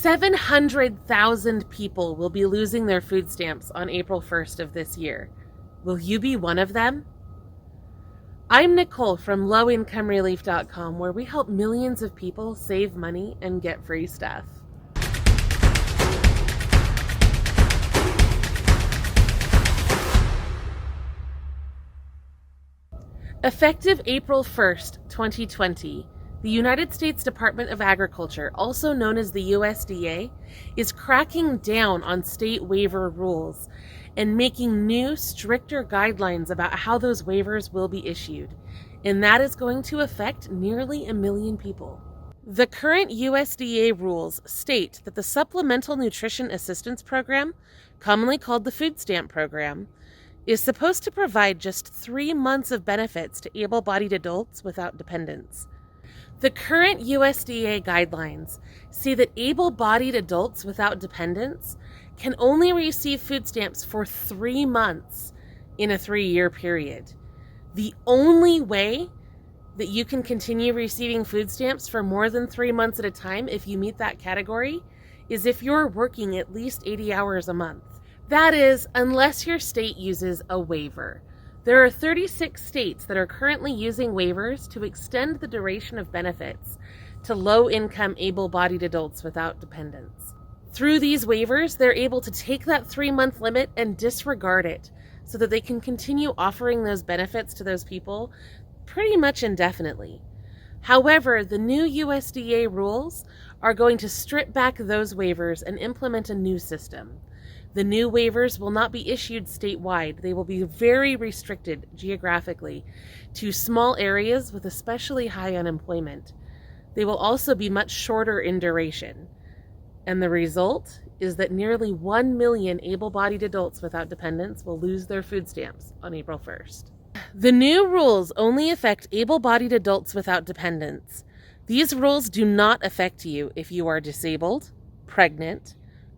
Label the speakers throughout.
Speaker 1: 700,000 people will be losing their food stamps on April 1st of this year. Will you be one of them? I'm Nicole from lowincomerelief.com, where we help millions of people save money and get free stuff. Effective April 1st, 2020, the United States Department of Agriculture, also known as the USDA, is cracking down on state waiver rules and making new, stricter guidelines about how those waivers will be issued, and that is going to affect nearly 1 million people. The current USDA rules state that the Supplemental Nutrition Assistance Program, commonly called the Food Stamp Program, is supposed to provide just 3 months of benefits to able-bodied adults without dependents. The current USDA guidelines say that able-bodied adults without dependents can only receive food stamps for 3 months in a 3-year period. The only way that you can continue receiving food stamps for more than 3 months at a time, if you meet that category, is if you're working at least 80 hours a month. That is, unless your state uses a waiver. There are 36 states that are currently using waivers to extend the duration of benefits to low-income, able-bodied adults without dependents. Through these waivers, they're able to take that 3-month limit and disregard it so that they can continue offering those benefits to those people pretty much indefinitely. However, the new USDA rules are going to strip back those waivers and implement a new system. The new waivers will not be issued statewide. They will be very restricted geographically to small areas with especially high unemployment. They will also be much shorter in duration. And the result is that nearly 1 million able-bodied adults without dependents will lose their food stamps on April 1st. The new rules only affect able-bodied adults without dependents. These rules do not affect you if you are disabled, pregnant,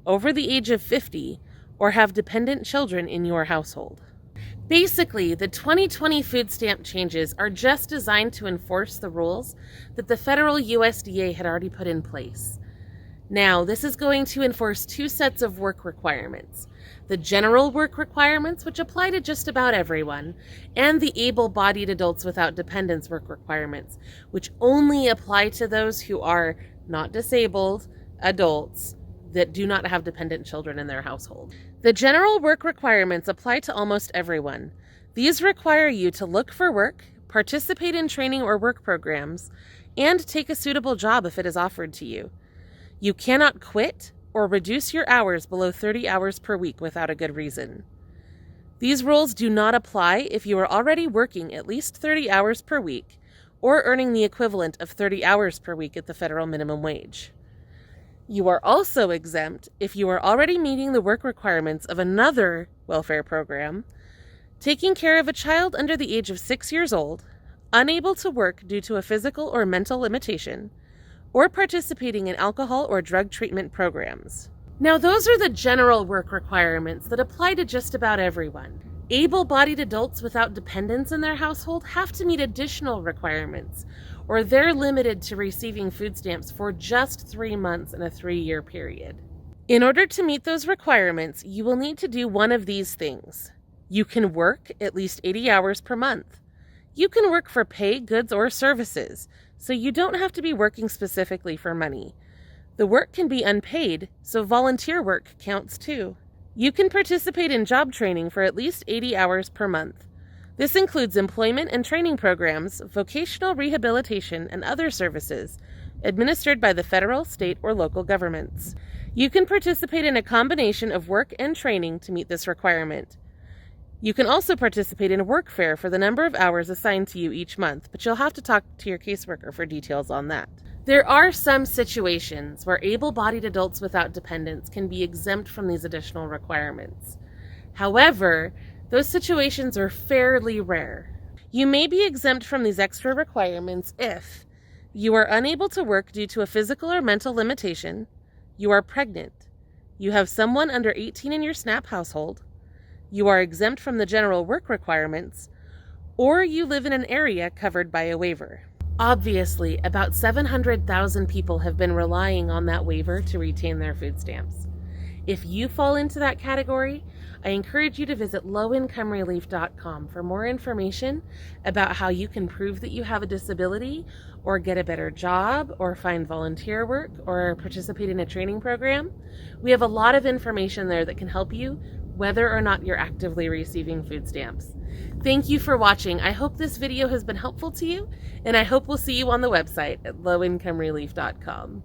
Speaker 1: over the age of 50, or have dependent children in your household. Basically, the 2020 food stamp changes are just designed to enforce the rules that the federal USDA had already put in place. Now, this is going to enforce 2 sets of work requirements: the general work requirements, which apply to just about everyone, and the able-bodied adults without dependents work requirements, which only apply to those who are not disabled adults that do not have dependent children in their household. The general work requirements apply to almost everyone. These require you to look for work, participate in training or work programs, and take a suitable job if it is offered to you. You cannot quit or reduce your hours below 30 hours per week without a good reason. These rules do not apply if you are already working at least 30 hours per week or earning the equivalent of 30 hours per week at the federal minimum wage. You are also exempt if you are already meeting the work requirements of another welfare program, taking care of a child under the age of 6 years old, unable to work due to a physical or mental limitation, or participating in alcohol or drug treatment programs. Now, those are the general work requirements that apply to just about everyone. Able-bodied adults without dependents in their household have to meet additional requirements, or they're limited to receiving food stamps for just 3 months in a 3-year period. In order to meet those requirements, you will need to do one of these things. You can work at least 80 hours per month. You can work for pay, goods, or services, so you don't have to be working specifically for money. The work can be unpaid, so volunteer work counts too. You can participate in job training for at least 80 hours per month. This includes employment and training programs, vocational rehabilitation, and other services administered by the federal, state, or local governments. You can participate in a combination of work and training to meet this requirement. You can also participate in a work fair for the number of hours assigned to you each month, but you'll have to talk to your caseworker for details on that. There are some situations where able-bodied adults without dependents can be exempt from these additional requirements. However, those situations are fairly rare. You may be exempt from these extra requirements if you are unable to work due to a physical or mental limitation, you are pregnant, you have someone under 18 in your SNAP household, you are exempt from the general work requirements, or you live in an area covered by a waiver. Obviously, about 700,000 people have been relying on that waiver to retain their food stamps. If you fall into that category, I encourage you to visit lowincomerelief.com for more information about how you can prove that you have a disability, or get a better job, or find volunteer work, or participate in a training program. We have a lot of information there that can help you, whether or not you're actively receiving food stamps. Thank you for watching. I hope this video has been helpful to you, and I hope we'll see you on the website at lowincomerelief.com.